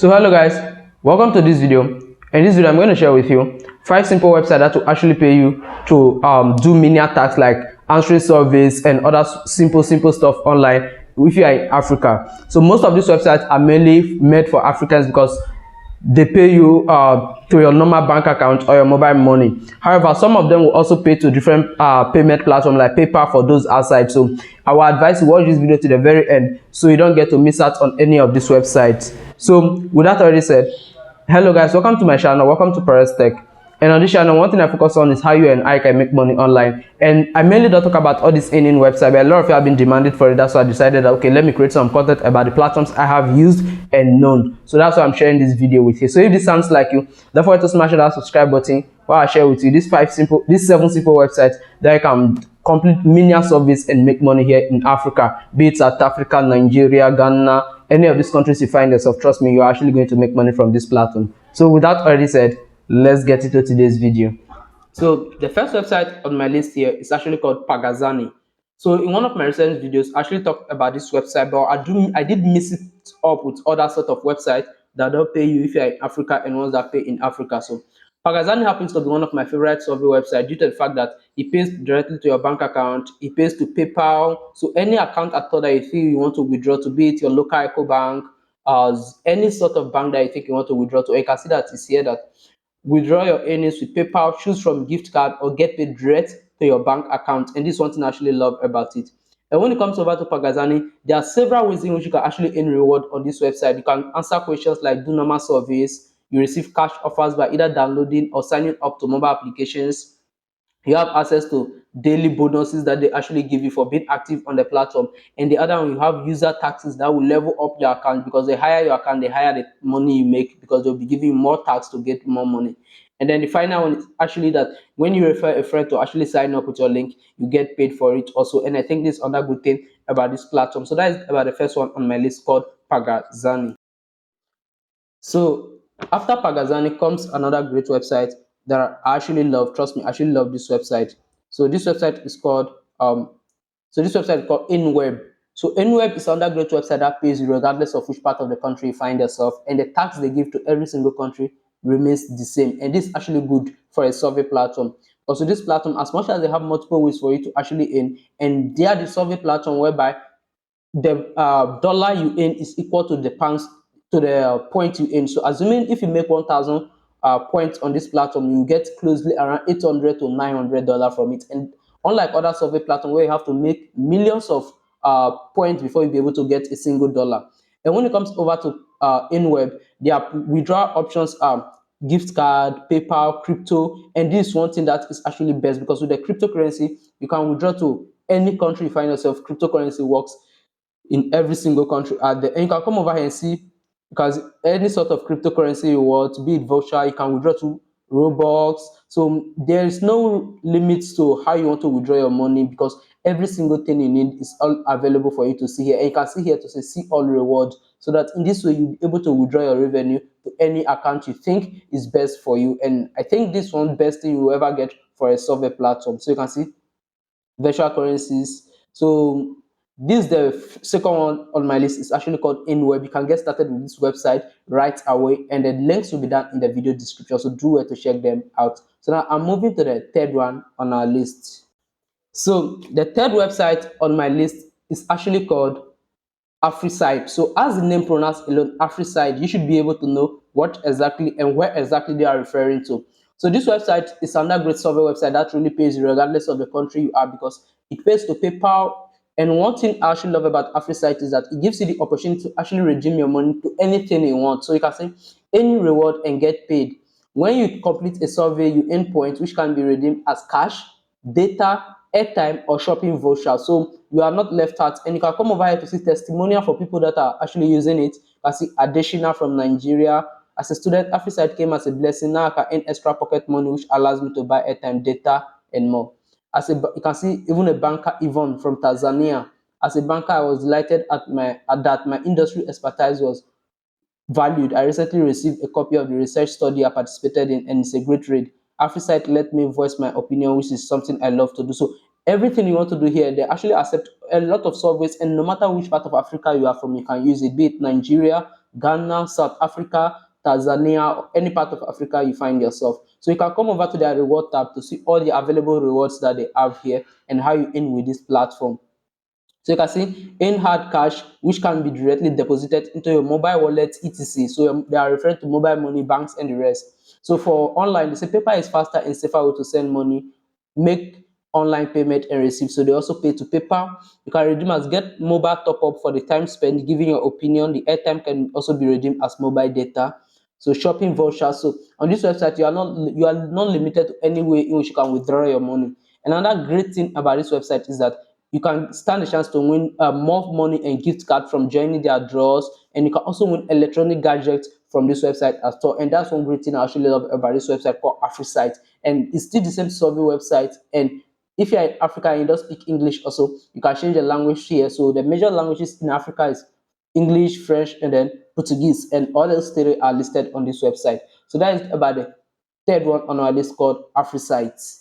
So hello guys, welcome to this video. In this video I'm going to share with you 5 simple websites that will actually pay you to do menial tasks like answering surveys and other simple stuff online if you are in Africa. So most of these websites are mainly made for Africans because they pay you to your normal bank account or your mobile money. However, some of them will also pay to different payment platforms like PayPal for those outside. So I will advise you watch this video to the very end so you don't get to miss out on any of these websites. So with that already said, hello guys, welcome to my channel, welcome to Perez Tech. And on this channel, one thing I focus on is how you and I can make money online. And I mainly don't talk about all this earning website, but a lot of you have been demanded for it. That's why I decided that, okay, let me create some content about the platforms I have used and known. So that's why I'm sharing this video with you. So if this sounds like you, don't forget to smash that subscribe button while I share with you these 7 simple websites that you can complete menial service and make money here in Africa, be it South Africa, Nigeria, Ghana, any of these countries you find yourself. Trust me, you're actually going to make money from this platform. So with that already said, let's get into today's video. So the first website on my list here is actually called Pagazani. So in one of my recent videos, I actually talked about this website, but I did mix it up with other sort of websites that don't pay you if you're in Africa and ones that pay in Africa. So Pagazani happens to be one of my favorite survey websites due to the fact that it pays directly to your bank account, it pays to PayPal. So any account at all that you feel you want to withdraw to, be it your local Eco Bank, any sort of bank that you think you want to withdraw to, you can see that it's here that withdraw your earnings with PayPal, choose from gift card, or get paid direct to your bank account. And this is one thing I actually love about it. And when it comes over to Pagazani, there are several ways in which you can actually earn reward on this website. You can answer questions like do normal surveys. You receive cash offers by either downloading or signing up to mobile applications. You have access to daily bonuses that they actually give you for being active on the platform. And the other one, you have user taxes that will level up your account because they hire your account, they hire the money you make because they'll be giving you more tax to get more money. And then the final one is actually that when you refer a friend to actually sign up with your link, you get paid for it also. And I think this is another good thing about this platform. So that is about the first one on my list, called Pagazani. So after Pagazani comes another great website that I actually love. Trust me, I actually love this website. So this website is called Inweb. So Inweb is another great website that pays you regardless of which part of the country you find yourself, and the tax they give to every single country remains the same. And this is actually good for a survey platform. Also, this platform, as much as they have multiple ways for you to actually earn, and they are the survey platform whereby the dollar you earn is equal to the pounds to the point you earn. So assuming if you make 1,000 points on this platform, you get closely around 800 to $900 from it. And unlike other survey platform where you have to make millions of points before you be able to get a single dollar. And when it comes over to Inweb, their withdrawal options are gift card, PayPal, crypto, and this is one thing that is actually best because with the cryptocurrency, you can withdraw to any country you find yourself. Cryptocurrency works in every single country out there. And you can come over here and see, because any sort of cryptocurrency you want, be it voucher, you can withdraw to Robux. So there is no limits to how you want to withdraw your money because every single thing you need is all available for you to see here. And you can see here to say see all rewards, so that in this way you'll be able to withdraw your revenue to any account you think is best for you. And I think this one best thing you will ever get for a survey platform. So you can see virtual currencies. So this is the second one on my list. It's actually called Inweb. You can get started with this website right away, and the links will be down in the video description. So do it to check them out. So now I'm moving to the third one on our list. So the third website on my list is actually called AfriSide. So as the name pronounced alone, AfriSide, you should be able to know what exactly and where exactly they are referring to. So this website is another great survey website that really pays you regardless of the country you are because it pays to PayPal. And one thing I actually love about AfriSite is that it gives you the opportunity to actually redeem your money to anything you want. So you can say any reward and get paid. When you complete a survey, you earn points which can be redeemed as cash, data, airtime, or shopping voucher. So you are not left out. And you can come over here to see testimonial for people that are actually using it. I see Additional from Nigeria. As a student, AfriSide came as a blessing. Now I can earn extra pocket money, which allows me to buy airtime, data, and more. You can see even a banker, Yvonne from Tanzania. As a banker, I was delighted at that my industry expertise was valued. I recently received a copy of the research study I participated in, and it's a great read. AfriSite let me voice my opinion, which is something I love to do. So everything you want to do here, they actually accept a lot of surveys, and no matter which part of Africa you are from, you can use it, be it Nigeria, Ghana, South Africa, Tanzania, or any part of Africa you find yourself. So you can come over to their reward tab to see all the available rewards that they have here and how you earn with this platform. So you can see in hard cash, which can be directly deposited into your mobile wallet, etc. So they are referring to mobile money, banks, and the rest. So for online, they say paper is faster and safer way to send money, make online payment and receive. So they also pay to PayPal. You can redeem as get mobile top up for the time spent, giving your opinion. The airtime can also be redeemed as mobile data. So shopping vouchers. So on this website, you are not limited to any way in which you can withdraw your money. Another great thing about this website is that you can stand a chance to win more money and gift card from joining their draws, and you can also win electronic gadgets from this website as well. And that's one great thing I actually love about this website called AfriSite. And it's still the same survey website. And if you're in Africa and you don't speak English, also you can change the language here. So the major languages in Africa is English, French, and then Portuguese, and all those three are listed on this website. So that is about the third one on our list called AfriSite.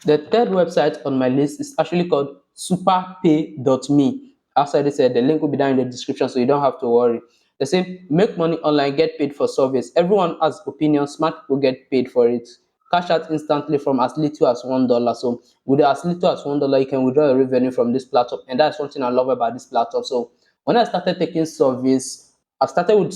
The third website on my list is actually called Superpay.me. As I said, the link will be down in the description, so you don't have to worry. They say make money online, get paid for service. Everyone has opinions, smart people get paid for it. Cash out instantly from as little as $1. So with as little as $1, you can withdraw your revenue from this platform, and that's one thing I love about this platform. So when I started taking service, I started with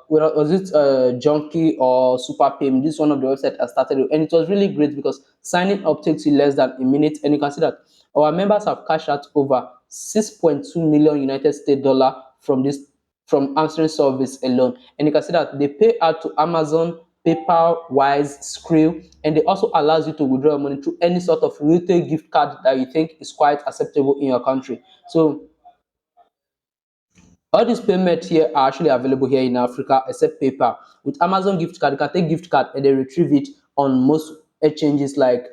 was it Junkie or Super Pay? This is one of the websites I started with, and it was really great because signing up takes you less than a minute, and you can see that our members have cashed out over 6.2 million United States dollar from this from answering service alone, and you can see that they pay out to Amazon, PayPal, Wise, Skrill, and they also allows you to withdraw money through any sort of retail gift card that you think is quite acceptable in your country. So all these payments here are actually available here in Africa except PayPal. With Amazon gift card, you can take gift card and they retrieve it on most exchanges like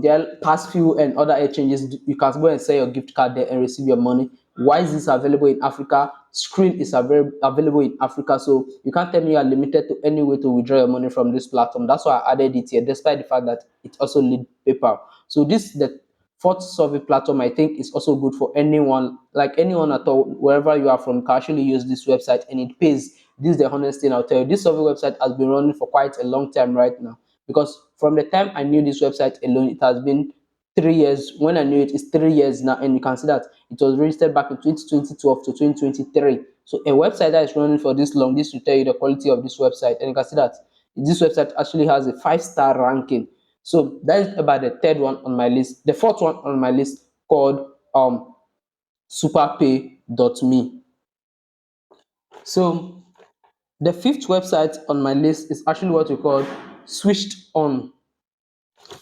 their past few and other exchanges. You can go and sell your gift card there and receive your money. Why is this available in Africa? Screen is available in Africa, so you can't tell me you are limited to any way to withdraw your money from this platform. That's why I added it here, despite the fact that it also lead PayPal. So this the fourth survey platform I think is also good for anyone, like anyone at all, wherever you are from, can actually use this website and it pays. This is the honest thing I'll tell you. This survey website has been running for quite a long time right now, because from the time I knew this website alone, it has been 3 years. When I knew it, it's 3 years now, and you can see that it was registered back in 2012 to 2023. So a website that is running for this long, this will tell you the quality of this website, and you can see that this website actually has a 5-star ranking. So that is about the third one on my list. The fourth one on my list called superpay.me. So the fifth website on my list is actually what we call switched on.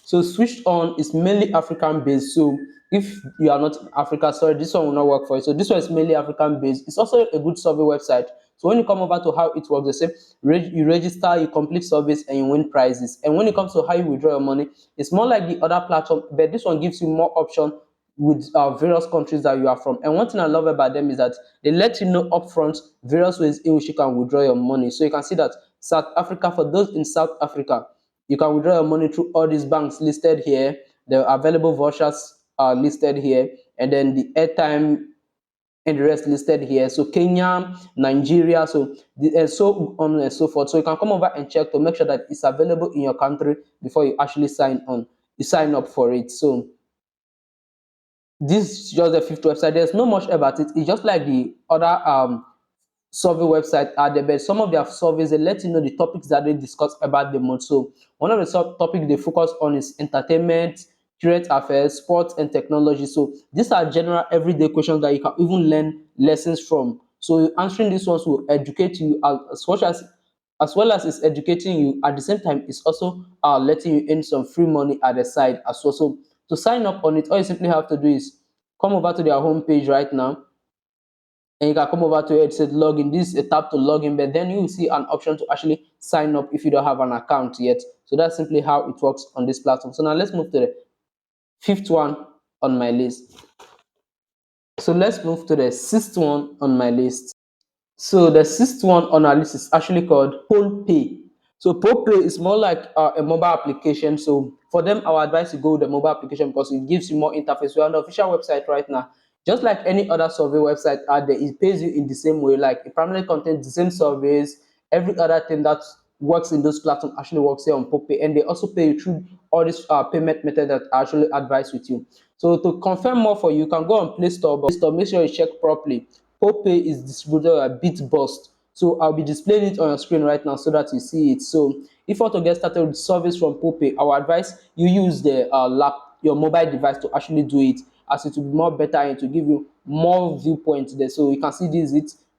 So Switchon is mainly African based. So if you are not in Africa, sorry, this one will not work for you. So this one is mainly African based. It's also a good survey website. So when you come over to how it works, they say you register, you complete service, and you win prizes. And when it comes to how you withdraw your money, it's more like the other platform, but this one gives you more option with various countries that you are from. And one thing I love about them is that they let you know upfront various ways in which you can withdraw your money. So you can see that South Africa, for those in South Africa, you can withdraw your money through all these banks listed here. The available vouchers are listed here, and then the airtime and the rest listed here. So Kenya, Nigeria, and so on and so forth. So you can come over and check to make sure that it's available in your country before you actually sign on. You sign up for it. So this is just the fifth website. There's not much about it. It's just like the other survey website are the best. Some of their surveys they let you know the topics that they discuss about the month. So one of the sub topics they focus on is entertainment, current affairs, sports, and technology. So these are general everyday questions that you can even learn lessons from. So answering these ones will educate you as much as well as it's educating you. At the same time, it's also letting you earn some free money at the side as well. So to sign up on it, all you simply have to do is come over to their homepage right now, and you can come over to it. It says login. This is a tab to login, but then you will see an option to actually sign up if you don't have an account yet. So that's simply how it works on this platform. So now let's move to the fifth one on my list. So let's move to the sixth one on my list. So the sixth one on our list is actually called Popay. So Popay is more like a mobile application. So for them, our advice to go with the mobile application because it gives you more interface. We're on the official website right now. Just like any other survey website out there, it pays you in the same way. Like it primarily contains the same surveys, every other thing that works in those platforms actually works here on Popay, and they also pay you through all these payment method that I actually advise with you. So to confirm more for you, you can go on Play Store, but Play Store, make sure you check properly. Popay is distributed by Bitburst. So I'll be displaying it on your screen right now so that you see it. So if you want to get started with service from Popay, I would advise you use the your mobile device to actually do it, as it will be more better and to give you more viewpoints there. So you can see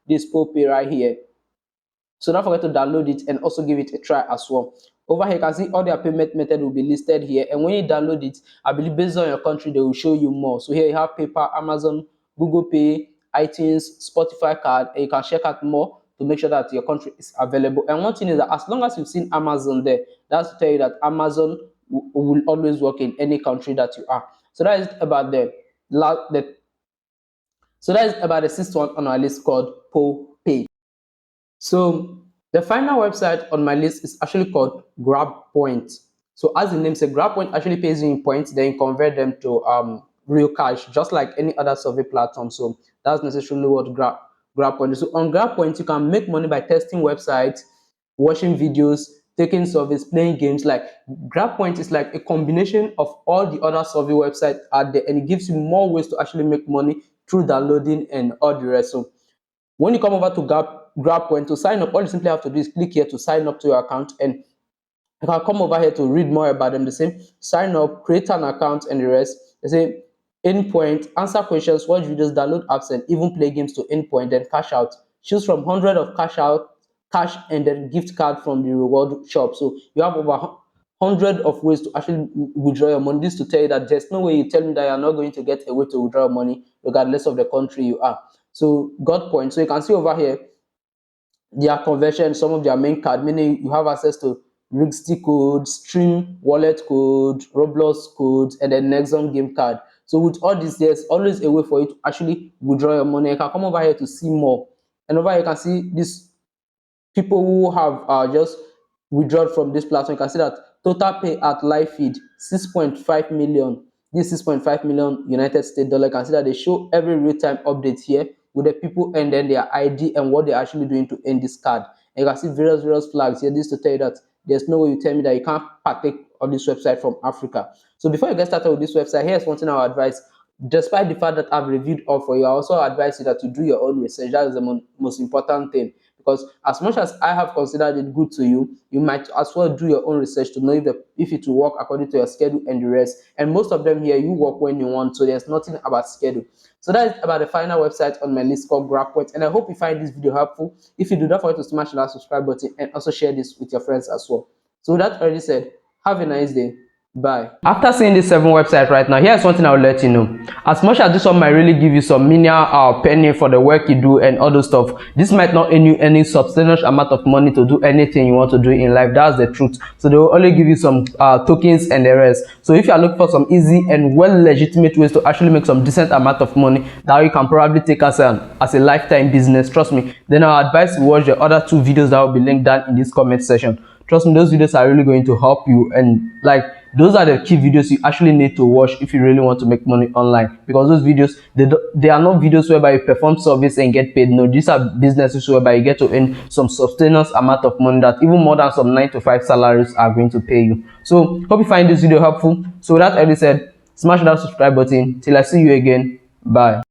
this Popay right here. So don't forget to download it and also give it a try as well. Over here, you can see all their payment method will be listed here. And when you download it, I believe based on your country, they will show you more. So here you have PayPal, Amazon, Google Pay, iTunes, Spotify card, and you can check out more to make sure that your country is available. And one thing is that as long as you've seen Amazon there, that's to tell you that Amazon will always work in any country that you are. So that is about the so that is about the sixth one on our list called Popay. So the final website on my list is actually called Grabpoint. So as the name says, Grabpoint actually pays you in points, then you convert them to real cash, just like any other survey platform. So that's necessarily what Grabpoint is. So on Grabpoint, you can make money by testing websites, watching videos, taking surveys, playing games. Like Grabpoint is like a combination of all the other survey websites out there, and it gives you more ways to actually make money through downloading and all the rest. So when you come over to Grabpoint to sign up, all you simply have to do is click here to sign up to your account, and you can come over here to read more about them. The same, sign up, create an account, and the rest. They say endpoint, answer questions, watch videos, download apps, and even play games to endpoint, then cash out. Choose from 100 of cash, and then gift card from the reward shop. So you have over 100 of ways to actually withdraw your money. This to tell you that there's no way you tell me that you're not going to get a way to withdraw money regardless of the country you are. So got points. So you can see over here their conversion, some of their main card, meaning you have access to Rixty code, Stream wallet code, Roblox code, and then Nexon game card. So with all this, there's always a way for you to actually withdraw your money. You can come over here to see more. And over here, you can see this people who have just withdrawn from this platform. You can see that total pay at live feed 6.5 million. This 6.5 million United States dollar. You can see that they show every real-time update here with the people and then their ID and what they're actually doing to earn this card. And you can see various flags here. This to tell you that there's no way you tell me that you can't partake on this website from Africa. So before you get started with this website, here's one thing I would advise. Despite the fact that I've reviewed all for you, I also advise you that you do your own research. That is the most important thing. Because as much as I have considered it good to you, you might as well do your own research to know if it will work according to your schedule and the rest. And most of them here, you work when you want, so there's nothing about schedule. So that is about the final website on my list called Grabpoint. And I hope you find this video helpful. If you do, not forget to smash that subscribe button and also share this with your friends as well. So with that already said, have a nice day. Bye. After seeing this 7 website right now, here's something I'll let you know. As much as this one might really give you some menial penny for the work you do and other stuff, this might not earn you any substantial amount of money to do anything you want to do in life. That's the truth. So they will only give you some tokens and the rest. So if you are looking for some easy and well legitimate ways to actually make some decent amount of money that you can probably take as a lifetime business, trust me, then I advise you watch the other 2 videos that will be linked down in this comment section. Trust me, those videos are really going to help you, and like those are the key videos you actually need to watch if you really want to make money online, because those videos, they are not videos whereby you perform service and get paid. No, these are businesses whereby you get to earn some substantial amount of money that even more than some 9 to 5 salaries are going to pay you. So hope you find this video helpful. So with that already said, smash that subscribe button. Till I see you again, bye.